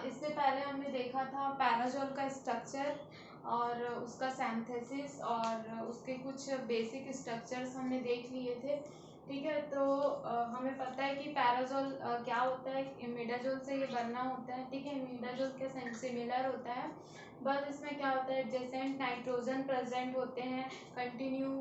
इससे पहले हमने देखा था पैराजोल का स्ट्रक्चर और उसका सिंथेसिस और उसके कुछ बेसिक स्ट्रक्चर्स हमने देख लिए थे। ठीक है, तो हमें पता है कि पैराजोल क्या होता है, इमिडाजोल से ये बना होता है। ठीक है, इमिडाजोल के सिमिलर होता है, बस इसमें क्या होता है, एडजेसेंट नाइट्रोजन प्रेजेंट होते हैं कंटिन्यू,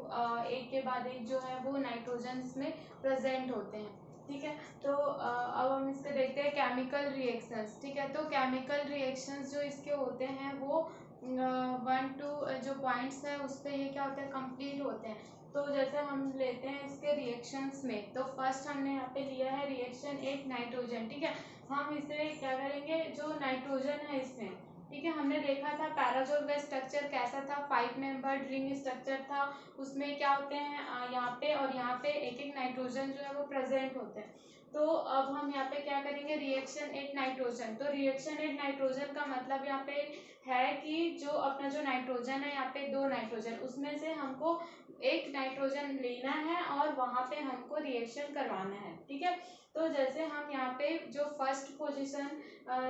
एक के बाद एक जो है वो नाइट्रोजन इसमें प्रेजेंट होते हैं। ठीक है, तो अब हम इसके देखते हैं केमिकल रिएक्शंस। ठीक है, तो केमिकल रिएक्शंस जो इसके होते हैं वो 1-2 जो पॉइंट्स है उस पर ये क्या होता है, कंप्लीट होते हैं। तो जैसे हम लेते हैं इसके रिएक्शंस में, तो फर्स्ट हमने यहाँ पे लिया है रिएक्शन एक नाइट्रोजन। ठीक है, हम इसे क्या करेंगे, जो नाइट्रोजन है इसमें, ठीक है, हमने देखा था पैराजोल का स्ट्रक्चर कैसा था, 5 मेंबर्ड रिंग स्ट्रक्चर था। उसमें क्या होते हैं, यहाँ पे और यहाँ पे एक एक नाइट्रोजन जो है वो प्रेजेंट होते हैं। तो अब हम यहाँ पे क्या करेंगे, रिएक्शन एट नाइट्रोजन। तो रिएक्शन एट नाइट्रोजन का मतलब यहाँ पे है कि जो अपना जो नाइट्रोजन है, यहाँ पे 2 नाइट्रोजन, उसमें से हमको एक नाइट्रोजन लेना है और वहाँ पे हमको रिएक्शन करवाना है। ठीक है, तो जैसे हम यहाँ पे जो first position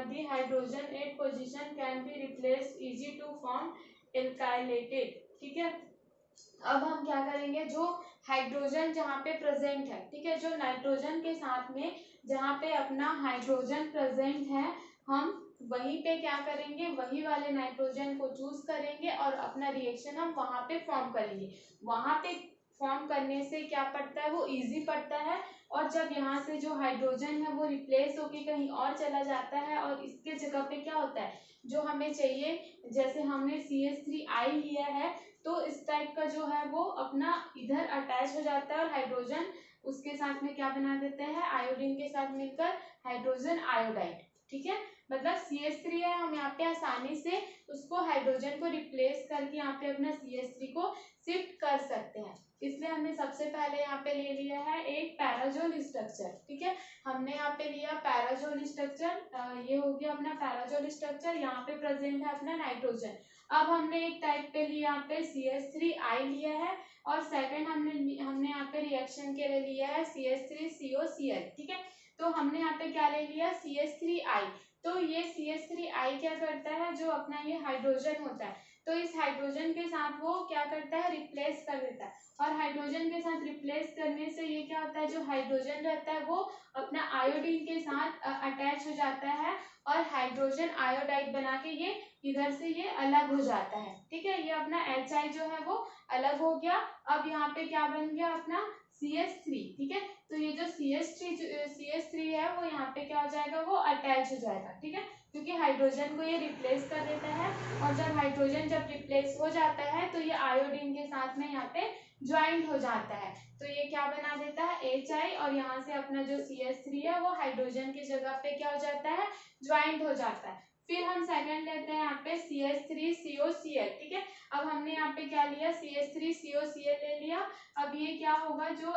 the hydrogen at position can be replace easy to form alkylated. ठीक है, अब हम क्या करेंगे, जो हाइड्रोजन जहाँ पे प्रेजेंट है, ठीक है, जो नाइट्रोजन के साथ में जहाँ पे अपना हाइड्रोजन प्रेजेंट है, हम वहीं पे क्या करेंगे, वही वाले नाइट्रोजन को चूज करेंगे और अपना रिएक्शन हम वहाँ पे फॉर्म करेंगे। वहाँ पे फॉर्म करने से क्या पड़ता है, वो इजी पड़ता है। और जब यहाँ से जो हाइड्रोजन है वो रिप्लेस होके कहीं और चला जाता है और इसके जगह पे क्या होता है, जो हमें चाहिए, जैसे हमने CH3I लिया है, तो इस टाइप का जो है वो अपना इधर अटैच हो जाता है और हाइड्रोजन उसके साथ में क्या बना देते हैं, आयोडीन के साथ मिलकर हाइड्रोजन आयोडाइड। ठीक है, मतलब CH3 है, हम यहाँ पे आसानी से उसको हाइड्रोजन को रिप्लेस करके यहाँ पे अपना CH3 को शिफ्ट कर सकते हैं। इसलिए हमने सबसे पहले यहाँ पे ले लिया है एक पैराजोल स्ट्रक्चर। ठीक है, हमने यहाँ पे लिया पैराजोल स्ट्रक्चर, ये हो गया अपना पैराजोल स्ट्रक्चर, यहाँ पे प्रेजेंट है अपना नाइट्रोजन। अब हमने एक टाइप पे लिया, यहाँ पे CH3I लिया है और सेकंड हमने यहाँ पे रिएक्शन के लिए लिया है CH3COCl। ठीक है, तो हमने यहाँ पे क्या ले लिया, CH3I। तो ये CH3I क्या करता है, जो अपना ये हाइड्रोजन होता है, तो इस हाइड्रोजन के साथ वो क्या करता है, रिप्लेस कर देता है। और हाइड्रोजन के साथ रिप्लेस करने से ये क्या होता है, जो हाइड्रोजन रहता है वो अपना आयोडीन के साथ अटैच हो जाता है और हाइड्रोजन आयोडाइड बना के ये इधर से ये अलग हो जाता है। ठीक है, ये अपना HI जो है वो अलग हो गया। अब यहाँ पे क्या बन गया, अपना CH3। ठीक है, तो ये जो CH3 है वो यहाँ पे क्या हो जाएगा, वो अटैच हो जाएगा। ठीक है, क्योंकि हाइड्रोजन को ये रिप्लेस कर देता है और जब हाइड्रोजन जब रिप्लेस हो जाता है तो ये आयोडीन के साथ में यहाँ पे ज्वाइंट हो जाता है। तो ये क्या बना देता है, HI, और यहाँ से अपना जो CH3 है वो हाइड्रोजन की जगह पे क्या हो जाता है, ज्वाइंट हो जाता है। फिर हम सेकंड लेते हैं यहाँ पे CH3COCl। ठीक है, अब हमने यहाँ पे क्या लिया, CH3COCl ले लिया। अब ये क्या होगा, जो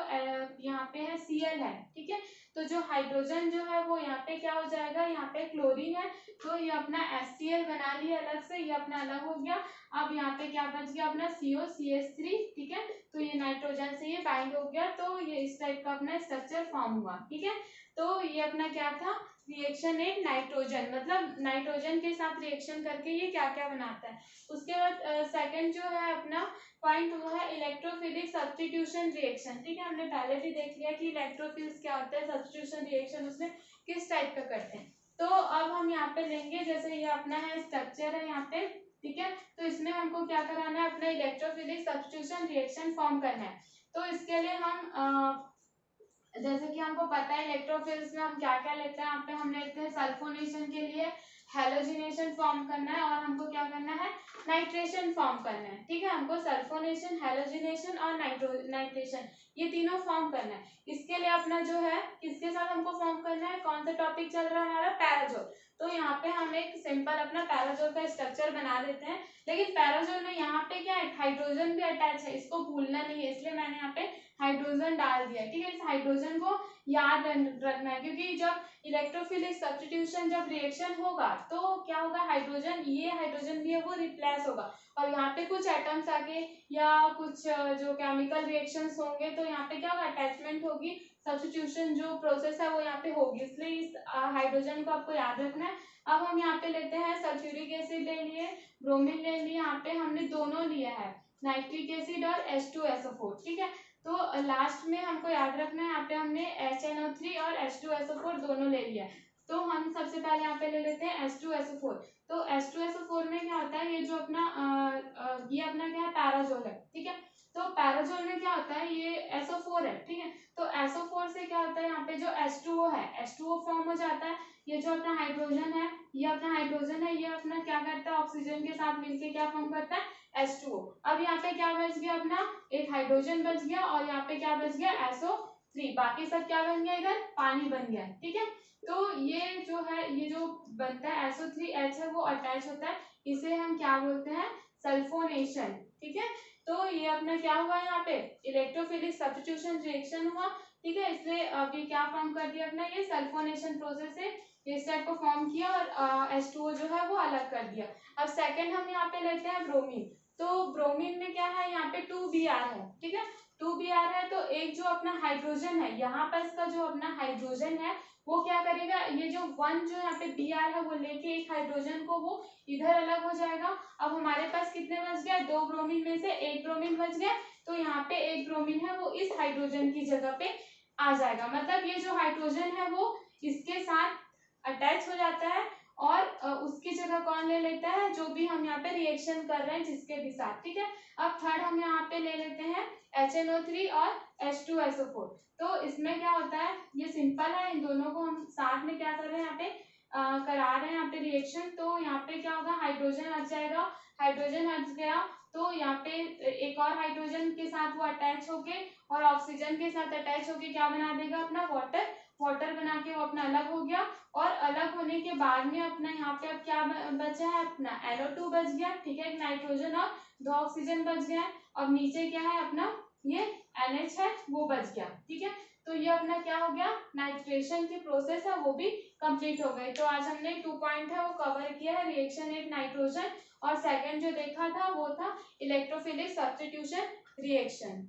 यहाँ पे है Cl है। ठीक है, तो जो हाइड्रोजन जो है वो यहाँ पे क्या हो जाएगा, यहाँ पे क्लोरीन है, तो ये अपना HCl बना लिया अलग से, ये अपना अलग हो गया। अब यहाँ पे क्या बच गया, अपना COCH3। ठीक है, तो ये नाइट्रोजन से ये बाइंड हो गया, तो ये इस टाइप का अपना स्ट्रक्चर फॉर्म हुआ। ठीक है, तो ये अपना क्या था, रिएक्शन एट नाइट्रोजन, मतलब नाइट्रोजन के साथ रिएक्शन करके ये क्या क्या बनाता है। उसके बाद सेकंड जो है अपना पॉइंट वो है इलेक्ट्रोफिलिक सब्स्टिट्यूशन रिएक्शन। ठीक है, हमने पहले भी देख लिया कि इलेक्ट्रोफिल्स क्या होता है, सब्स्टिट्यूशन रिएक्शन उसमें किस टाइप का करते हैं। तो अब हम यहाँ पे लेंगे, जैसे ये अपना है स्ट्रक्चर है यहाँ पे। ठीक है, तो इसमें हमको क्या कराना है, अपना इलेक्ट्रोफिलिक सब्स्टिट्यूशन रिएक्शन फॉर्म करना है। तो इसके लिए हम जैसे कि हमको पता है इलेक्ट्रोफिल्स में हम क्या क्या लेते हैं, यहाँ पे हम लेते हैं सल्फोनेशन के लिए हैलोजिनेशन फॉर्म करना है और हमको क्या करना है, नाइट्रेशन फॉर्म करना है। ठीक है, हमको सल्फोनेशन, हैलोजिनेशन और नाइट्रेशन ये तीनों फॉर्म करना है। इसके लिए अपना जो है किसके साथ हमको फॉर्म करना है, कौन सा टॉपिक चल रहा है हमारा, पैराजोल। तो यहाँ पे हम एक सिंपल अपना पैराजोल का स्ट्रक्चर बना देते हैं, लेकिन पैराजोल में यहाँ पे क्या है, हाइड्रोजन भी अटैच है, इसको भूलना नहीं है, इसलिए मैंने यहाँ पे हाइड्रोजन डाल दिया। ठीक है, इस हाइड्रोजन को याद रखना है, क्योंकि जब इलेक्ट्रोफिलिक सब्स्टिट्यूशन जब रिएक्शन होगा तो क्या होगा, हाइड्रोजन, ये हाइड्रोजन भी है वो रिप्लेस होगा और यहाँ पे कुछ एटम्स आके या कुछ जो केमिकल रिएक्शंस होंगे तो यहाँ पे क्या होगा, अटैचमेंट होगी, सब्स्टिट्यूशन जो प्रोसेस है वो यहाँ पे होगी। इसलिए इस हाइड्रोजन को आपको याद रखना है। अब हम यहाँ पे लेते हैं सल्फ्यूरिक एसिड ले लिए, ब्रोमीन ले लिए, यहाँ पे हमने दोनों लिया है, नाइट्रिक एसिड और H2SO4, ठीक है। तो लास्ट में हमको याद रखना है, यहाँ पे हमने HNO3 और H2SO4 दोनों ले लिया है। तो हम सबसे पहले यहाँ पे ले लेते हैं H2SO4। तो H2SO4 में क्या होता है, ये जो अपना ये अपना क्या है, पैराजोल है, ठीक है। तो पैराजोल में क्या होता है, ये SO4 है, ठीक है। तो SO4 से क्या होता है, यहाँ पे जो H2O है, H2O फॉर्म हो जाता है। ये जो अपना हाइड्रोजन है, ये अपना हाइड्रोजन है, ये अपना क्या करता है, ऑक्सीजन के साथ मिलके क्या फॉर्म करता है, H2O। अब यहाँ पे क्या बच गया, अपना एक हाइड्रोजन बच गया और यहाँ पे क्या बच गया, SO3। बाकी सब क्या बन गया, इधर पानी बन गया, ठीक है। तो ये जो है, ये जो बनता है SO3H है वो अटैच होता है, इसे हम क्या बोलते हैं, सल्फोनेशन, ठीक है। तो ये अपना क्या हुआ, यहाँ पे इलेक्ट्रोफिलिक सब्स्टिट्यूशन रिएक्शन हुआ, ठीक है। इसलिए अभी क्या फॉर्म कर दिया अपना, ये सल्फोनेशन प्रोसेस है, इस टाइप को फॉर्म किया और H2O जो है वो अलग कर दिया। अब सेकंड हम यहाँ पे लेते हैं ब्रोमीन। तो ब्रोमीन में क्या है, यहाँ पे 2Br है, ठीक है। 2Br है तो एक जो अपना हाइड्रोजन है, यहाँ पर इसका जो अपना हाइड्रोजन है वो क्या करेगा, ये जो वन जो यहाँ पे Br है वो लेके एक हाइड्रोजन को वो इधर अलग हो जाएगा। अब हमारे पास कितने बच गया, 2 ब्रोमीन में से एक ब्रोमीन बच गया, तो यहाँ पे एक ब्रोमीन है वो इस हाइड्रोजन की जगह पे आ जाएगा। मतलब ये जो हाइड्रोजन है वो इसके साथ अटैच हो जाता है और उसकी जगह कौन ले लेता है, जो भी हम यहाँ पे रिएक्शन कर रहे हैं जिसके भी साथ, ठीक है। अब थर्ड हम यहाँ पे ले लेते हैं HNO3 और H2SO4। तो इसमें क्या होता है, ये सिंपल है, इन दोनों को हम साथ में क्या कर रहे हैं, यहाँ पे करा रहे हैं यहाँ पे रिएक्शन। तो यहाँ पे क्या होगा, हाइड्रोजन हट जाएगा, हाइड्रोजन हट गया तो यहाँ पे एक और हाइड्रोजन के साथ वो अटैच होके और ऑक्सीजन के साथ अटैच होके क्या बना देगा, अपना वाटर, वाटर बना के वो अपना अलग हो गया। और अलग होने के बाद में अपना यहाँ पे अब क्या बचा है, अपना NO2 बच गया, ठीक है, एक नाइट्रोजन और 2 ऑक्सीजन बच गया है। और नीचे क्या है अपना, ये NH है वो बच गया, ठीक है। तो ये अपना क्या हो गया, नाइट्रेशन की प्रोसेस है वो भी कंप्लीट हो गई। तो आज हमने 2 पॉइंट है वो कवर किया है, रिएक्शन एक नाइट्रोजन, और सेकंड जो देखा था वो था इलेक्ट्रोफिलिक सब्स्टिट्यूशन रिएक्शन।